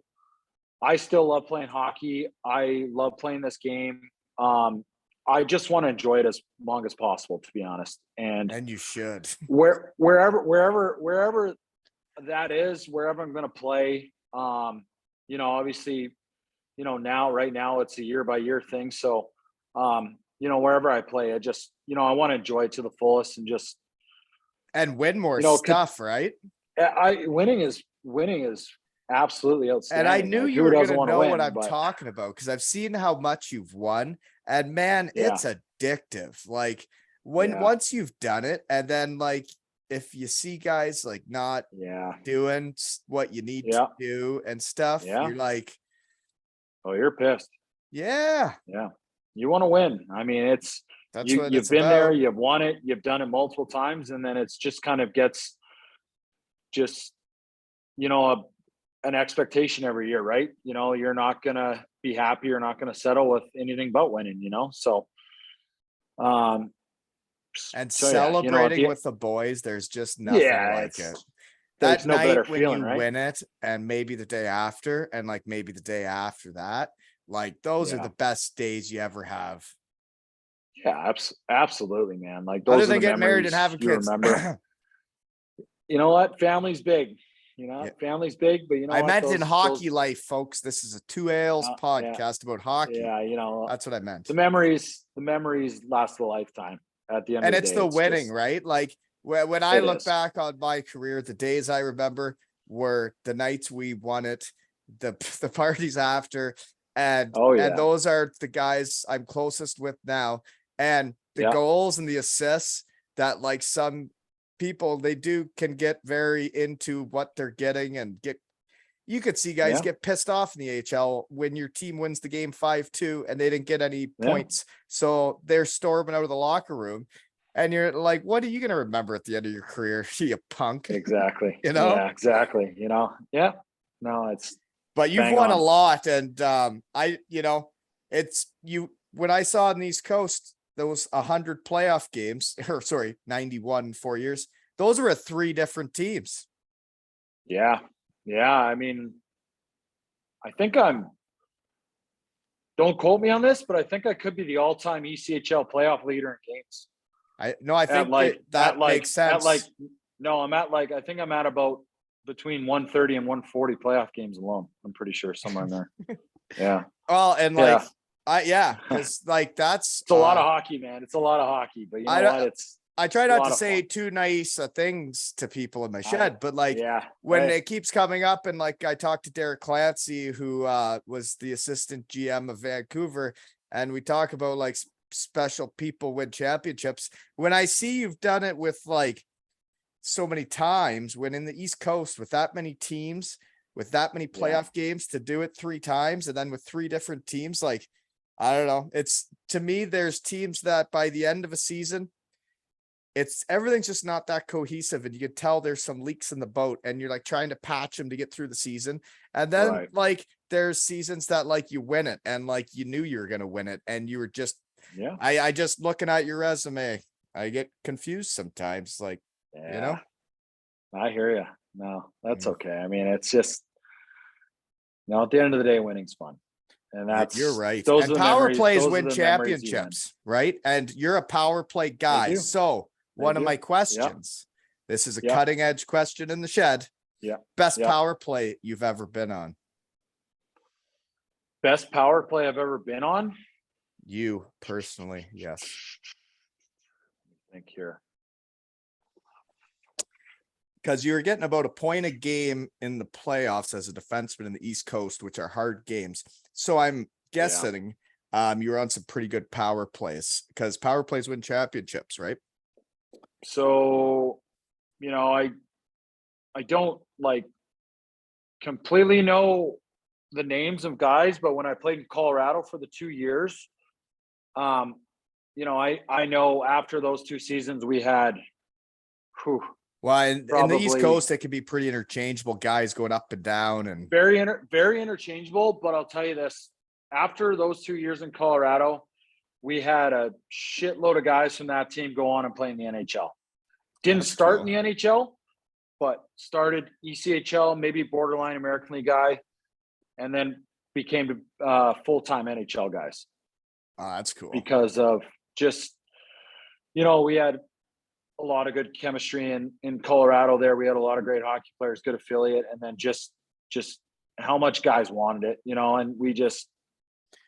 I still love playing hockey. I love playing this game. Um, I just want to enjoy it as long as possible, to be honest. And And you should. wherever that is, wherever I'm going to play, obviously, right now it's a year by year thing. So, wherever I play, I just, I want to enjoy it to the fullest and just, And win more you know, could, stuff, right? winning is absolutely And I outstanding. knew Like you who were doesn't gonna want to know what win? I'm But talking about because I've seen how much you've won, and man, yeah, it's addictive. Like when yeah, once you've done it, and then like if you see guys like not yeah, doing what you need to yeah, do and stuff, yeah. you're like, Oh, you're pissed. yeah, Yeah. You want to win. I mean, it's that's you what you've it's been there, about. you've won it, you've done it multiple times, and then it's just kind of gets just, you know, a, an expectation every year, right? You're not gonna be happy, you're not gonna settle with anything but winning. Um And so yeah, at celebrating the with the boys, there's just nothing yeah, like it. it's That there's no night better when feeling, you right? win it, and maybe the day after, and like maybe the day after that, like those are Yeah. the best days you ever have. Yeah, absolutely, man. Like Other those are than the getting married and memories having you kids. remember. You know what? Family's big. Yeah. Family's big, but you know I what? meant in hockey Those life, folks. This is a Two Ales yeah, podcast about hockey. yeah, That's what I meant. the memories last a lifetime. At the end And of the it's day, the it's winning, just right? Like when I it look is. back on my career, the days I remember were the nights we won it, the the parties after, Oh and yeah, those are the guys I'm closest with now. And the yeah, goals and the assists that like some people they do can get very into what they're getting and get you could see guys yeah, get pissed off in the AHL when your team wins the game 5-2 and they didn't get any yeah. points. So they're storming out of the locker room. And you're like, what are you going to remember at the end of your career? You punk, Exactly. you know? Yeah, exactly. Yeah. No, it's But you've bang won a on. lot. And it's you when I saw on the East Coast, those 100 playoff games, or sorry, 91 in 4 years, those were at three different teams. Yeah, yeah. I mean, I think I'm. Don't quote me on this, but I think I could be the all-time ECHL playoff leader in games. I no, I At think like, that makes at like. sense. No, I'm at like. I think I'm at about between 130 and 140 playoff games alone. I'm pretty sure somewhere in there. Yeah. Well, and Yeah. because like that's It's a lot of hockey, man. It's a lot of hockey, but you know what? I try a not lot to of say fun. too nice things to people in my shed, but like Yeah. when Hey, it keeps coming up, and like I talked to Derek Clancy, who was the assistant GM of Vancouver, and we talk about like special people win championships. When I see you've done it with like so many times, when in the East Coast with that many teams, with that many playoff games, to do it 3 times and then with 3 different teams, like I don't know. It's, to me, there's teams that by the end of a season, it's everything's just not that cohesive, and you can tell there's some leaks in the boat, and you're like trying to patch them to get through the season. And then Right. like there's seasons that like you win it and like you knew you were going to win it, and you were just, yeah. I just looking at your resume, I get confused sometimes, like, Yeah. you know. I hear you. No, that's Mm. okay. I mean, it's just, you know, at the end of the day, winning's fun. And that's, You're right. those And are the power memories. plays Those are win the memories you win. championships, right? And you're a power play They guy. do. So They one of do. my Yep. questions, this is a Yep. cutting edge question in the shed. Yeah. Best Yep. power play you've ever been on? Best power play I've ever been on? You personally, yes. I think here. Because you were getting about a point a game in the playoffs as a defenseman in the East Coast, which are hard games. So I'm guessing you were on some pretty good power plays, because power plays win championships, right? So, you know, I don't like completely know the names of guys, but when I played in Colorado for the 2 years, you know, I know after those 2 seasons we had, Well, in the East Probably- Coast, it can be pretty interchangeable, guys going up and down, and very interchangeable. But I'll tell you this: after those 2 years in Colorado, we had a shitload of guys from that team go on and play in the NHL. Didn't That's start cool. in the NHL, but started ECHL, maybe borderline American League guy, and then became full-time NHL guys that's cool. because of just, you know, we had a lot of good chemistry in Colorado there. We had a lot of great hockey players, good affiliate, and then just how much guys wanted it, you know, and we just,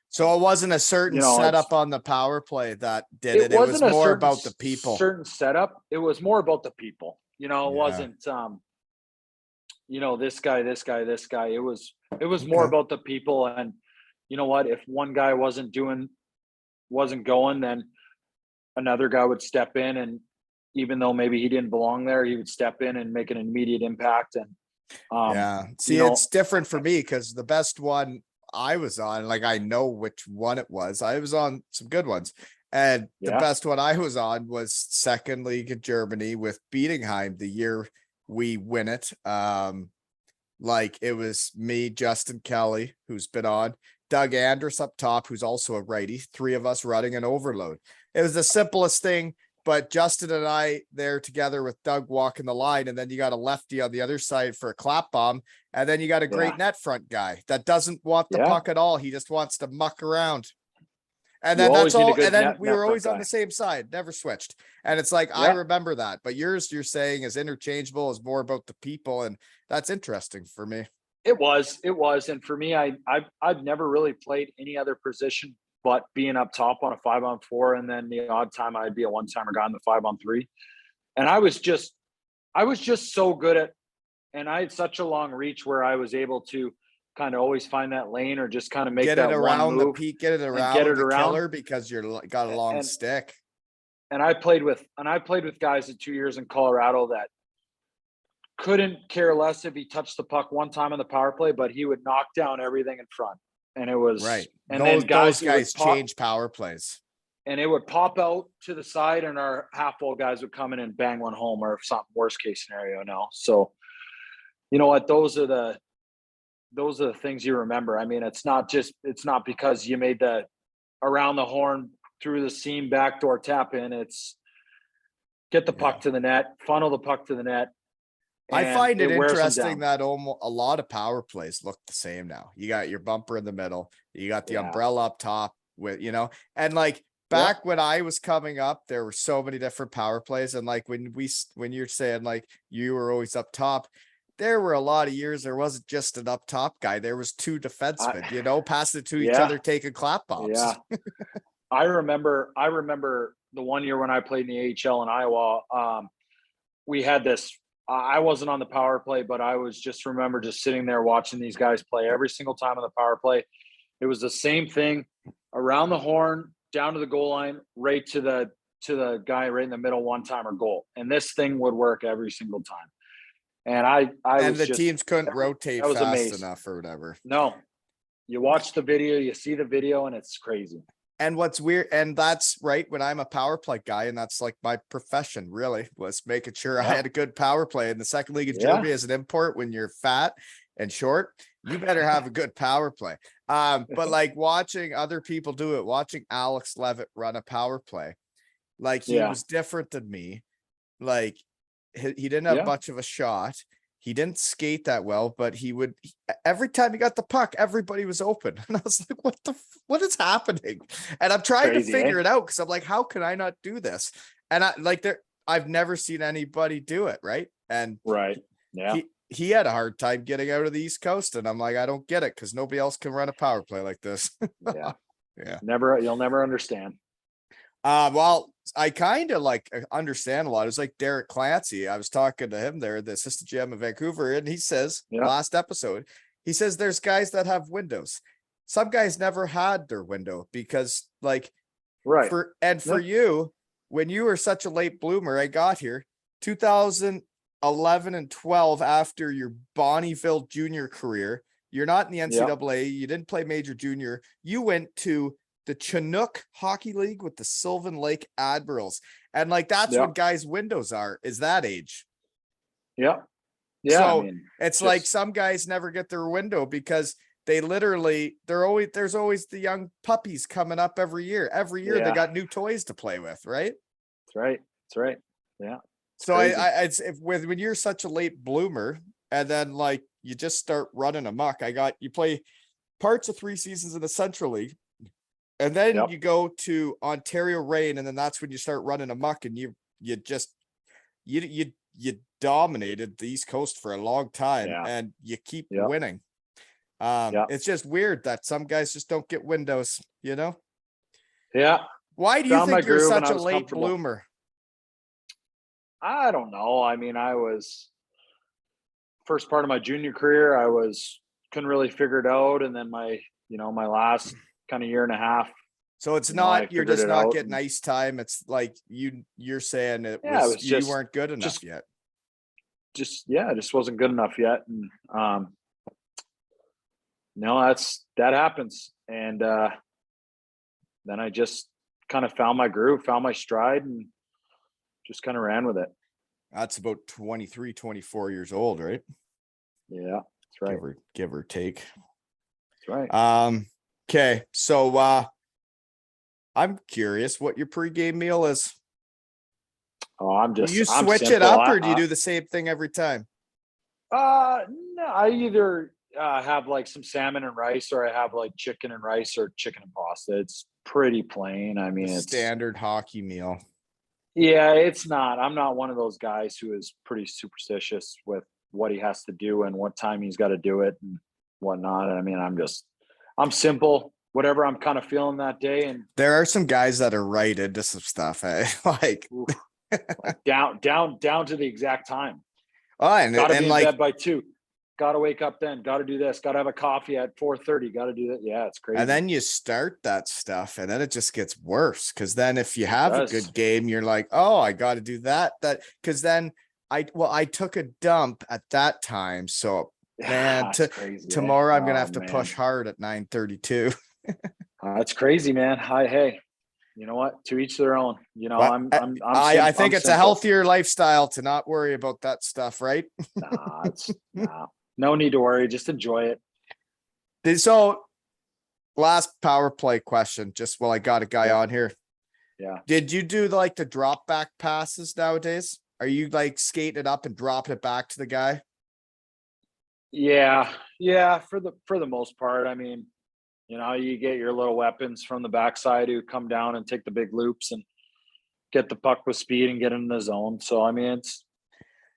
So it wasn't a certain You know, setup on the power play that did it. it It was wasn't a more certain about the people. certain setup. It was more about the people, you know, it Yeah. wasn't, you know, this guy. It was more Okay. about the people. And you know what, if one guy wasn't going, then another guy would step in, and even though maybe he didn't belong there, he would step in and make an immediate impact. And Yeah. See, you know, it's different for me because the best one I was on, like I know which one it was. I was on some good ones. And the Yeah. best one I was on was second league in Germany with Bietigheim the year we win it. Like it was me, Justin Kelly, who's been on, Doug Anders up top, who's also a righty, 3 of us running an overload. It was the simplest thing, but Justin and I there together with Doug walking the line, and then you got a lefty on the other side for a clap bomb, and then you got a great Yeah. net front guy that doesn't want the Yeah. puck at all. He just wants to muck around. And You then always that's need a all. good And then net we were front always on guy. the same side, never switched. And it's like, I Yeah. remember that, but yours, you're saying is interchangeable, is more about the people. And that's interesting for me. It was. And for me, I've never really played any other position but being up top on a 5-on-4, and then the odd time I'd be a one-timer guy on the 5-on-3. And I was just so good at, and I had such a long reach where I was able to kind of always find that lane, or just kind of make Get that it one around the move. peak, get it around get it the around. killer because got a long And- stick. And I played with guys in 2 years in Colorado that couldn't care less if he touched the puck one time on the power play, but he would knock down everything in front. And it was Right. And those then guys change power plays. and it would pop out to the side, and our half full guys would come in and bang one home, or something worst case scenario. No, so you know what? Those are the things you remember. I mean, it's not because you made the around the horn through the seam backdoor tap in. It's get the puck to the net, funnel the puck to the net. I find it wears them interesting down. that almost a lot of power plays look the same now. You got your bumper in the middle, you got the Yeah. umbrella up top with, you know, and like back when I was coming up, there were so many different power plays. And like when you're saying like you were always up top, there were a lot of years there wasn't just an up top guy. There was two defensemen, you know, passing it to each Yeah. other, taking clap bombs. Yeah. I remember the one year when I played in the AHL in Iowa. We had this. I wasn't on the power play, but I was just remember just sitting there watching these guys play every single time on the power play. It was the same thing, around the horn, down to the goal line, right to the guy right in the middle, one-timer goal. And this thing would work every single time. And I And was the just, teams couldn't rotate I was fast amazed. enough or whatever. No, you watch the video, you see the video, and it's crazy. And what's weird, and that's right when I'm a power play guy, and that's like my profession really was making sure I had a good power play. In the second league of Germany as an import, when you're fat and short, you better have a good power play. But like watching other people do it, watching Alex Levitt run a power play, like he was different than me. Like he didn't have much of a shot. He didn't skate that well, but every time he got the puck, everybody was open. And I was like, what is happening? And I'm trying to figure it out. Cause I'm like, how can I not do this? And I've never seen anybody do it. Right. And he had a hard time getting out of the East Coast. And I'm like, I don't get it. Cause nobody else can run a power play like this. Yeah. You'll never understand. Well, I kind of like understand a lot. It was like Derek Clancy. I was talking to him there, the assistant GM in Vancouver, and he says last episode, he says there's guys that have windows. Some guys never had their window because for you, when you were such a late bloomer, I got here 2011 and 12 after your Bonnieville junior career. You're not in the NCAA. You didn't play major junior. You went to the Chinook Hockey League with the Sylvan Lake Admirals. And like, that's what guys' windows are, is that age. Yeah. Yeah. So it's like some guys never get their window because there's always the young puppies coming up every year. Every year they got new toys to play with, right? That's right. Yeah. So when you're such a late bloomer and then like you just start running amok, you play parts of 3 seasons in the Central League. And then you go to Ontario Reign, and then that's when you start running amok, and you dominated the East Coast for a long time, and you keep winning. It's just weird that some guys just don't get windows, you know? Yeah. Why do you think you're such a late bloomer? I don't know. I mean, I was first part of my junior career, couldn't really figure it out, and then my last kind of year and a half. So it's not, you're just not getting ice time. It's like you're saying you weren't good enough yet. Just wasn't good enough yet. And that happens. And then I just kind of found my groove, found my stride, and just kind of ran with it. That's about 23, 24 years old, right? Yeah, that's right. Give or take. That's right. Okay, so I'm curious what your pregame meal is. Oh, do you switch it up or do you do the same thing every time? No, I either have like some salmon and rice, or I have like chicken and rice or chicken and pasta. It's pretty plain. I mean, it's standard hockey meal. Yeah, it's not. I'm not one of those guys who is pretty superstitious with what he has to do and what time he's got to do it and whatnot. I mean, I'm simple, whatever I'm kind of feeling that day. And there are some guys that are right into some stuff, like down to the exact time. Oh, and gotta be in bed by 2. Gotta wake up then. Gotta do this. Gotta have a coffee at 4:30. Gotta do that. Yeah, it's crazy. And then you start that stuff, and then it just gets worse. Because then if you have a good game, you're like, oh, I got to do that. Because then I took a dump at that time, so. Man, tomorrow I'm gonna have to push hard at 9:32. That's crazy, man. Hey, you know what? To each their own. You know, well, I think it's a healthier lifestyle to not worry about that stuff, right? No need to worry. Just enjoy it. So, last power play question. Just while I got a guy on here. Yeah. Did you do like the drop back passes nowadays? Are you like skating it up and dropping it back to the guy? Yeah, for the most part. I mean, you get your little weapons from the backside who come down and take the big loops and get the puck with speed and get in the zone. So I mean,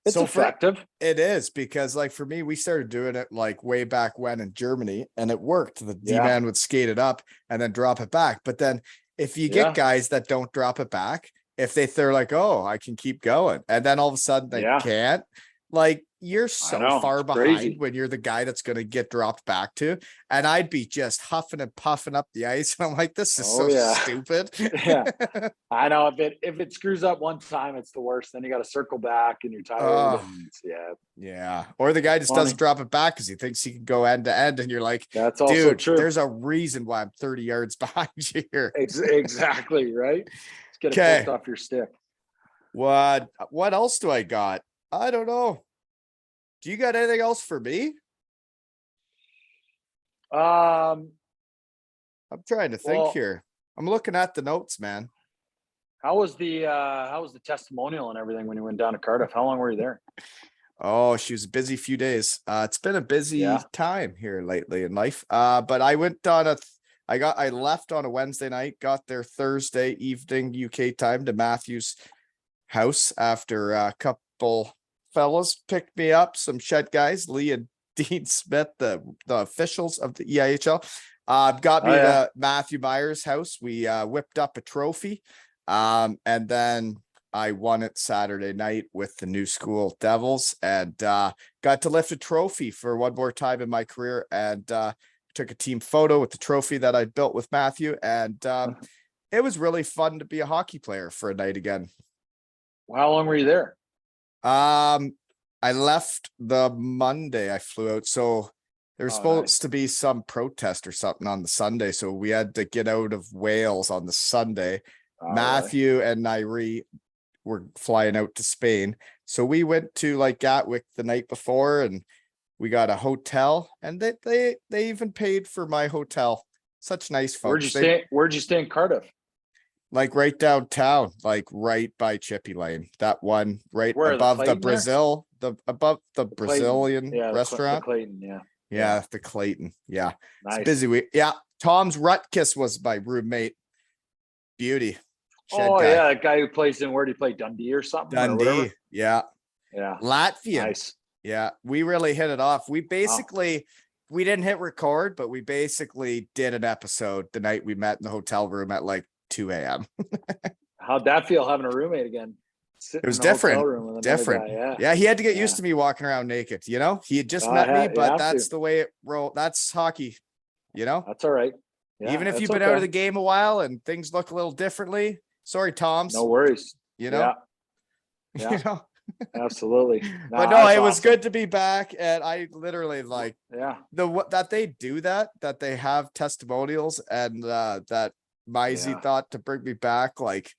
It's So effective. it is, because like for me, we started doing it like way back when in Germany, and it worked. The Yeah. D-man would skate it up and then drop it back. But then if you get Yeah. guys that don't drop it back, if they're like, oh, I can keep going, and then all of a sudden they Yeah. can't, like you're so know, far it's behind crazy. when you're the guy that's going to get dropped back to. And I'd be just huffing and puffing up the ice. And I'm like, this is Oh, so yeah. stupid. Yeah. I know, if it screws up one time, it's the worst. Then you got to circle back and you're tired. And yeah. Yeah. Or the guy just Funny. doesn't drop it back because he thinks he can go end to end. And you're like, That's also dude, true. there's a reason why I'm 30 yards behind you here. Exactly. Right. Let's get it Okay. poked off your stick. What else do I got? I don't know. Do you got anything else for me? Um, I'm trying to think here. I'm looking at the notes, man. How was the testimonial and everything when you went down to Cardiff? How long were you there? Oh, she was a busy few days. It's been a busy time here lately in life. But I went on I left on a Wednesday night, got there Thursday evening UK time to Matthew's house after a couple fellas picked me up, some shed guys, Lee and Dean Smith, the officials of the EIHL. Got me to Matthew Myers' house. We whipped up a trophy. And then I won it Saturday night with the New School Devils, and got to lift a trophy for one more time in my career, and took a team photo with the trophy that I built with Matthew. And it was really fun to be a hockey player for a night again. How long were you there? I left the Monday. I flew out. So there was supposed to be some protest or something on the Sunday. So we had to get out of Wales on the Sunday. Matthew and Nairi were flying out to Spain. So we went to like Gatwick the night before, and we got a hotel, and they even paid for my hotel. Such nice folks. Where'd you stay in Cardiff? Like right downtown, like right by Chippy Lane. That one right above the Brazil, above the Brazilian restaurant. The Clayton, yeah, the Clayton. Yeah. Nice. It's busy. Tom's Rutkiss was my roommate. Beauty. That guy who plays where do you play? Dundee or something? Dundee. Yeah. Latvian. Nice. Yeah. We really hit it off. We basically we didn't hit record, but we basically did an episode the night we met in the hotel room at like 2 a.m. How'd that feel having a roommate again? It was different. Yeah, he had to get used to me walking around naked. You know, he had just met me, but that's the way it rolled. That's hockey. You know, that's all right. Yeah, even if you've been out of the game a while and things look a little differently. Sorry, Toms. No worries. You know, you know, absolutely. But no, it was good to be back, and I literally like that they do that they have testimonials, and that Mizey thought to bring me back, like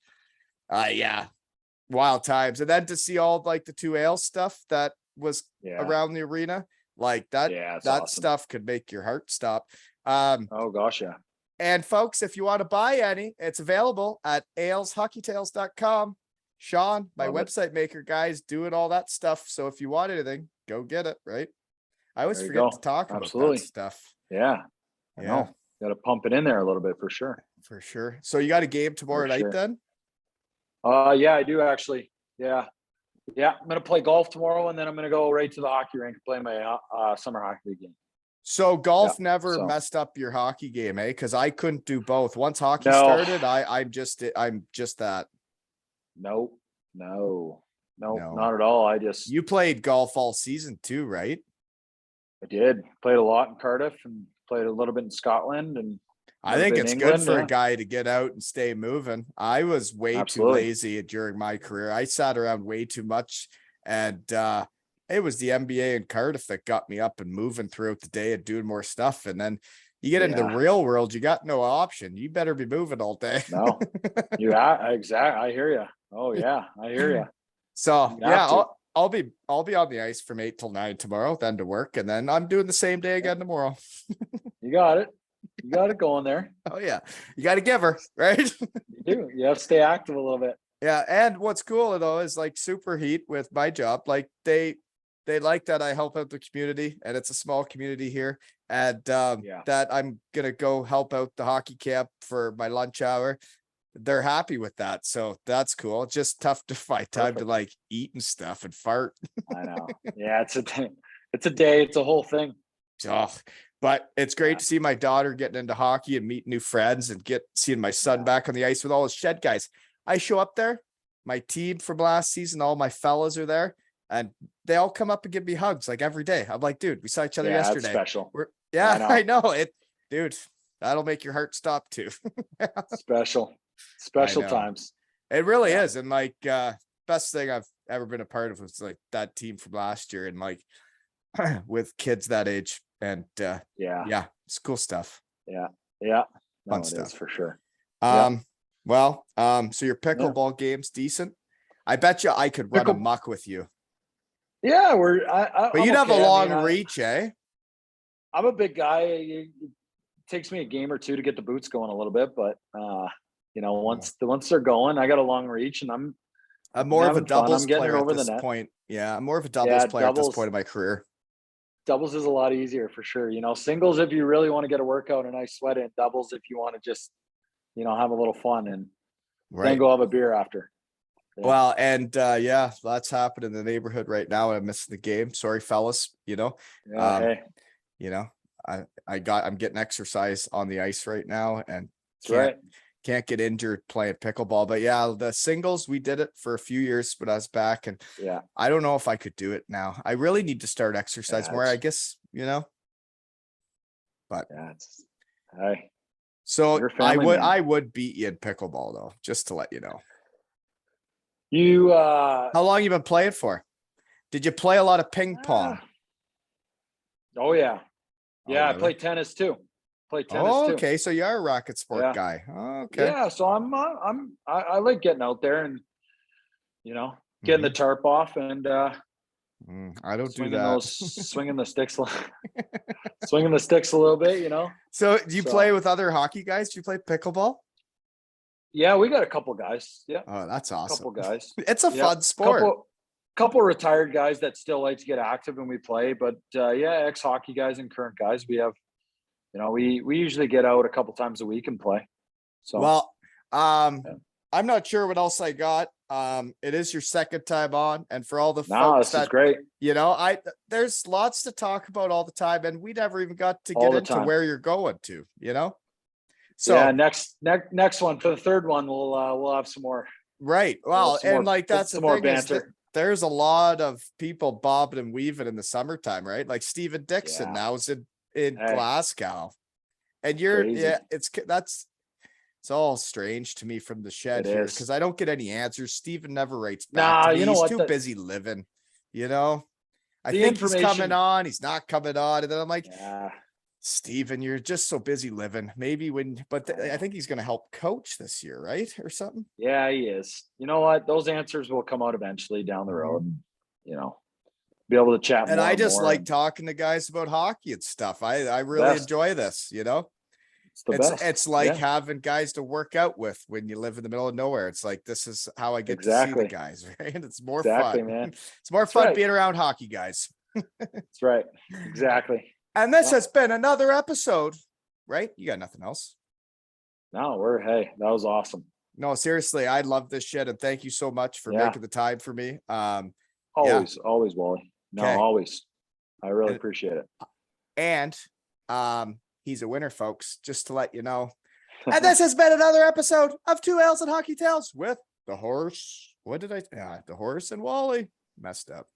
wild times. And then to see all like the 2Ale stuff that was around the arena, like that awesome. Stuff could make your heart stop. Oh gosh, yeah. And folks, if you want to buy any, it's available at aleshockeytales.com. Sean, my website maker, guys, doing all that stuff. So if you want anything, go get it. Right? I always forget to talk about that stuff. Yeah. I know. Got to pump it in there a little bit for sure. For sure. So you got a game tomorrow night then? Yeah, I do actually. Yeah. I'm gonna play golf tomorrow, and then I'm gonna go right to the hockey rink and play my summer hockey game. So golf never messed up your hockey game, eh? Because I couldn't do both. Once hockey started, I'm just that. No, not at all. You played golf all season too, right? I did. Played a lot in Cardiff and played a little bit in Scotland, and I think it's good for a guy to get out and stay moving. I was way too lazy during my career. I sat around way too much, and it was the NBA in Cardiff that got me up and moving throughout the day and doing more stuff. And then you get into the real world, you got no option. You better be moving all day. No, exactly. I hear you. Oh yeah, I hear you. So I'll be on the ice from 8 till 9 tomorrow, then to work, and then I'm doing the same day again tomorrow. You got it. You got it going there. Oh yeah, you got to give her, right? You do. You have to stay active a little bit. Yeah, and what's cool though is like Superheat with my job, like they like that I help out the community, and it's a small community here, and that I'm gonna go help out the hockey camp for my lunch hour. they're happy with that. So that's cool. It's just tough to find time to Perfect. like eat and stuff and fart. I know. Yeah, it's a thing. It's a day. It's a whole thing. Oh, but it's great Yeah. to see my daughter getting into hockey and meet new friends and seeing my son Yeah. back on the ice with all his shed guys. I show up there, my team from last season, all my fellas are there, and they all come up and give me hugs like every day. I'm like, dude, we saw each other Yeah, that's yesterday. special. Yeah, know. I know it, dude. That'll make your heart stop too. Special know. times. It really Yeah. is. And like best thing I've ever been a part of was like that team from last year and like with kids that age. And Yeah. it's cool stuff. No, Fun it stuff. is for sure. Well, so your pickleball game's decent. I bet you I could run a muck with you. Yeah, But you'd have a long reach, eh? I'm a big guy. It takes me a game or two to get the boots going a little bit, but once they're going, I got a long reach, and I'm more of a doubles I'm getting player it at over this the net. point. Yeah, I'm more of a doubles player at this point in my career. Doubles is a lot easier for sure. Singles if you really want to get a workout and nice sweat in. Doubles if you want to just have a little fun and then go have a beer after. Yeah. Well, and that's happened in the neighborhood right now. I'm missing the game. Sorry, fellas. Hey. I'm getting exercise on the ice right now and can't get injured playing pickleball. But yeah, the singles, we did it for a few years, but I was back and I don't know if I could do it now. I really need to start exercise more, I guess, but so I would beat you in pickleball though, just to let you know. How long you been playing for? Did you play a lot of ping pong? Oh yeah. Yeah, really? I play tennis too. Too. Okay, so you are a racket sport guy. Okay. Yeah, so I like getting out there and getting the tarp off and I don't do that. Swinging the sticks swinging the sticks a little bit, So do you play with other hockey guys? Do you play pickleball? Yeah, we got a couple guys. Yeah. Oh, that's awesome. Couple guys. It's a fun sport. Couple retired guys that still like to get active when we play, but ex-hockey guys and current guys. We have, we usually get out a couple times a week and play. So well, I'm not sure what else I got. It is your second time on, and for all the folks this is great. There's lots to talk about all the time, and we never even got to get into where you're going to, So next one for the third one, we'll have some more. Right. Well, and like that's the thing banter. is that there's a lot of people bobbing and weaving in the summertime, right? Like Steven Dixon now is in Glasgow, and it's all strange to me from the shed here because I don't get any answers. Steven never writes back to me. He's too busy living, I think he's coming on, he's not coming on, and then I'm like, Steven, you're just so busy living. Maybe I think he's going to help coach this year, right? Or something. Yeah, he is. You know what? Those answers will come out eventually down the road. Be able to chat. And I just like talking to guys about hockey and stuff. I really enjoy this, It's like having guys to work out with when you live in the middle of nowhere. It's like, this is how I get to see the guys, right? It's more fun, man. It's more fun being around hockey guys. That's right. Exactly. And this has been another episode, right? You got nothing else? No, that was awesome. No, seriously, I love this shit. And thank you so much for making the time for me. Always, Wally. No, always. I really appreciate it. And he's a winner, folks, just to let you know. And this has been another episode of Two Ales and Hockey Tales with the horse. What did the horse and Wally? Messed up.